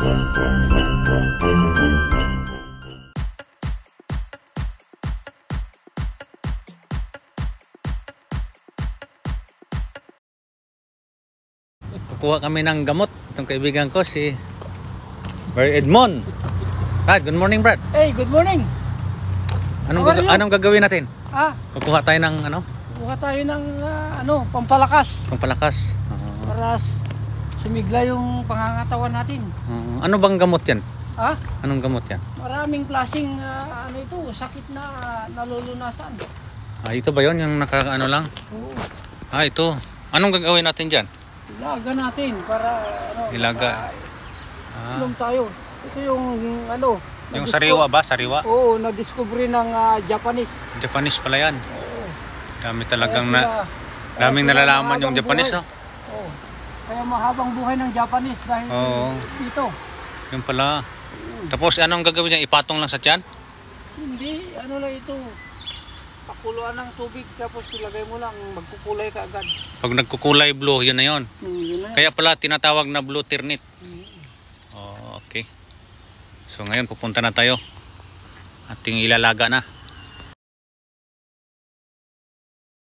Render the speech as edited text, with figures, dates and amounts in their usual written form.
Kukuha kami ng gamot. Itong kaibigan ko si Brad Edmond. Brad, good morning, Brad. Hey, good morning. Anong gagawin natin? Kukuha tayo ng ano? Kukuha tayo ng pampalakas. Pampalakas. Para sumigla yung pangangatawan natin. Ano bang gamot yan? Anong gamot yan? Maraming klaseng sakit na nalulunasan. Ito ba yon yung naka-ano lang? Oo. Ito. Anong gagawin natin dyan? Ilaga natin para Ilaga. Inom tayo. Ito yung Yung sariwa ba? Sariwa? Oo, na-discovery ng Japanese. Japanese pala yan. Oo. Dami talagang daming nalalaman yung Japanese, no? Oo. Kaya mahabang buhay ng Japanese dahil dito. Yung pala. Tapos anong gagawin niya? Ipatong lang sa tiyan? Hindi, lang ito. Pakuluan ng tubig tapos ilagay mo lang, magkukulay ka agad. Pag nagkukulay blue, yun na yun. Yun na. Kaya pala tinatawag na blue ternit. Okay. So ngayon pupunta na tayo. Ating ilalaga na.